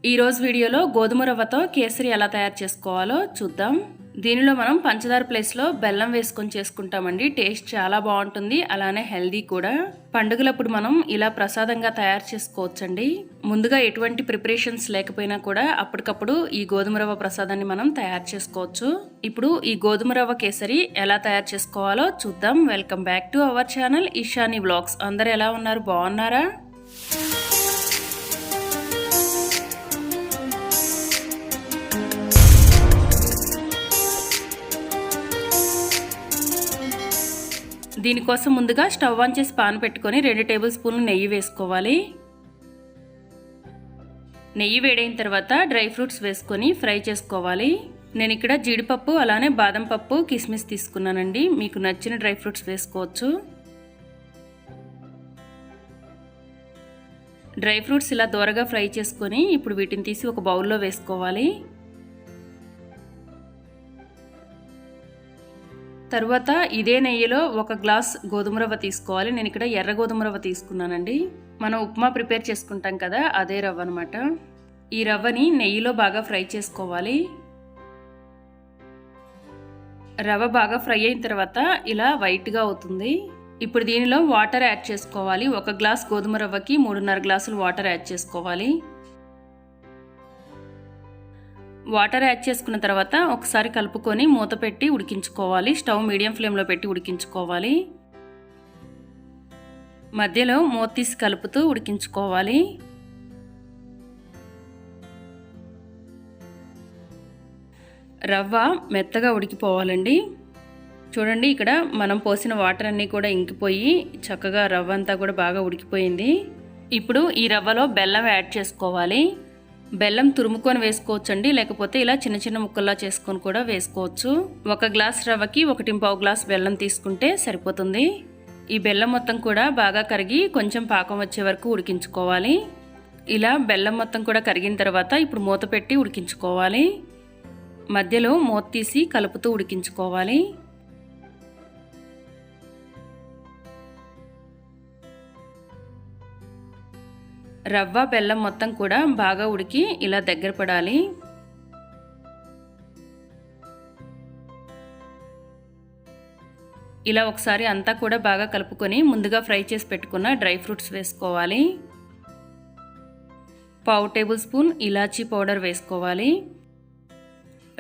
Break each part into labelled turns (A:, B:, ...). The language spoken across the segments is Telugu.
A: ఈ రోజు వీడియోలో గోధుమ రవ్వతో కేసరి ఎలా తయారు చేసుకోవాలో చూద్దాం. దీనిలో మనం పంచదార ప్లేస్లో బెల్లం వేసుకొని చేసుకుంటామండి. టేస్ట్ చాలా బాగుంటుంది, అలానే హెల్దీ కూడా. పండుగలప్పుడు మనం ఇలా ప్రసాదంగా తయారు చేసుకోవచ్చండి. ముందుగా ఎటువంటి ప్రిపరేషన్స్ లేకపోయినా కూడా అప్పటికప్పుడు ఈ గోధుమ రవ్వ ప్రసాదాన్ని మనం తయారు చేసుకోవచ్చు. ఇప్పుడు ఈ గోధుమ రవ్వ కేసరి ఎలా తయారు చేసుకోవాలో చూద్దాం. Welcome back to our channel Ishani vlogs. అందరు ఎలా ఉన్నారు, బాగున్నారా? దీనికోసం ముందుగా స్టవ్ ఆన్ చేసి పాన్ పెట్టుకొని 2 టేబుల్ స్పూన్లు నెయ్యి వేసుకోవాలి. నెయ్యి వేడైన తర్వాత డ్రై ఫ్రూట్స్ వేసుకొని ఫ్రై చేసుకోవాలి. నేను ఇక్కడ జీడిపప్పు అలానే బాదం పప్పు కిస్మిస్ తీసుకున్నానండి. మీకు నచ్చిన డ్రై ఫ్రూట్స్ వేసుకోవచ్చు. డ్రై ఫ్రూట్స్ ఇలా దోరగా ఫ్రై చేసుకొని ఇప్పుడు వీటిని తీసి ఒక బౌల్లో వేసుకోవాలి. తర్వాత ఇదే నెయ్యిలో 1 గ్లాస్ గోధుమ రవ్వ తీసుకోవాలి. నేను ఇక్కడ ఎర్ర గోధుమ రవ్వ తీసుకున్నానండి. మనం ఉప్మా ప్రిపేర్ చేసుకుంటాం కదా, అదే రవ్వ అనమాట. ఈ రవ్వని నెయ్యిలో బాగా ఫ్రై చేసుకోవాలి. రవ్వ బాగా ఫ్రై అయిన తర్వాత ఇలా వైట్గా అవుతుంది. ఇప్పుడు దీనిలో వాటర్ యాడ్ చేసుకోవాలి. 1 గ్లాస్ గోధుమ రవ్వకి 3.5 గ్లాసులు వాటర్ యాడ్ చేసుకోవాలి. వాటర్ యాడ్ చేసుకున్న తర్వాత ఒకసారి కలుపుకొని మూత పెట్టి ఉడికించుకోవాలి. స్టవ్ మీడియం ఫ్లేమ్లో పెట్టి ఉడికించుకోవాలి. మధ్యలో మూత తీసి కలుపుతూ ఉడికించుకోవాలి. రవ్వ మెత్తగా ఉడికిపోవాలండి. చూడండి, ఇక్కడ మనం పోసిన వాటర్ అన్నీ కూడా ఇంకిపోయి చక్కగా రవ్వ అంతా కూడా బాగా ఉడికిపోయింది. ఇప్పుడు ఈ రవ్వలో బెల్లం యాడ్ చేసుకోవాలి. బెల్లం తురుముకొని వేసుకోవచ్చండి, లేకపోతే ఇలా చిన్న చిన్న ముక్కల్లా చేసుకొని కూడా వేసుకోవచ్చు. 1 గ్లాస్ రవ్వకి 1.25 గ్లాస్ బెల్లం తీసుకుంటే సరిపోతుంది. ఈ బెల్లం మొత్తం కూడా బాగా కరిగి కొంచెం పాకం వచ్చే వరకు ఉడికించుకోవాలి. ఇలా బెల్లం మొత్తం కూడా కరిగిన తర్వాత ఇప్పుడు మూత పెట్టి ఉడికించుకోవాలి. మధ్యలో మూత తీసి కలుపుతూ ఉడికించుకోవాలి. రవ్వ బెల్లం మొత్తం కూడా బాగా ఉడికి ఇలా దగ్గర పడాలి. ఇలా ఒకసారి అంతా కూడా బాగా కలుపుకొని ముందుగా ఫ్రై చేసి పెట్టుకున్న డ్రై ఫ్రూట్స్ వేసుకోవాలి. 1/2 టేబుల్ స్పూన్ ఇలాచీ పౌడర్ వేసుకోవాలి.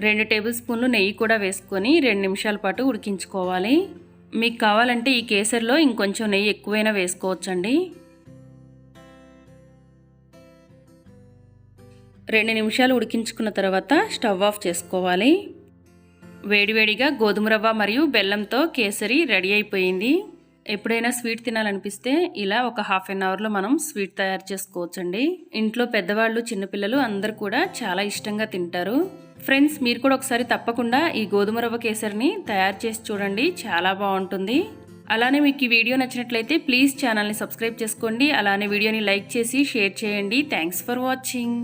A: 2 టేబుల్ స్పూన్లు నెయ్యి కూడా వేసుకొని 2 నిమిషాల పాటు ఉడికించుకోవాలి. మీకు కావాలంటే ఈ కేసరిలో ఇంకొంచెం నెయ్యి ఎక్కువైనా వేసుకోవచ్చండి. 2 నిమిషాలు ఉడికించుకున్న తర్వాత స్టవ్ ఆఫ్ చేసుకోవాలి. వేడివేడిగా గోధుమ రవ్వ మరియు బెల్లంతో కేసరి రెడీ అయిపోయింది. ఎప్పుడైనా స్వీట్ తినాలనిపిస్తే ఇలా ఒక హాఫ్ అన్ అవర్లో మనం స్వీట్ తయారు చేసుకోవచ్చండి. ఇంట్లో పెద్దవాళ్ళు చిన్నపిల్లలు అందరూ కూడా చాలా ఇష్టంగా తింటారు. ఫ్రెండ్స్, మీరు కూడా ఒకసారి తప్పకుండా ఈ గోధుమ రవ్వ కేసరిని తయారు చేసి చూడండి, చాలా బాగుంటుంది. అలానే మీకు ఈ వీడియో నచ్చినట్లయితే ప్లీజ్ ఛానల్ని సబ్స్క్రైబ్ చేసుకోండి. అలానే వీడియోని లైక్ చేసి షేర్ చేయండి. Thanks for watching.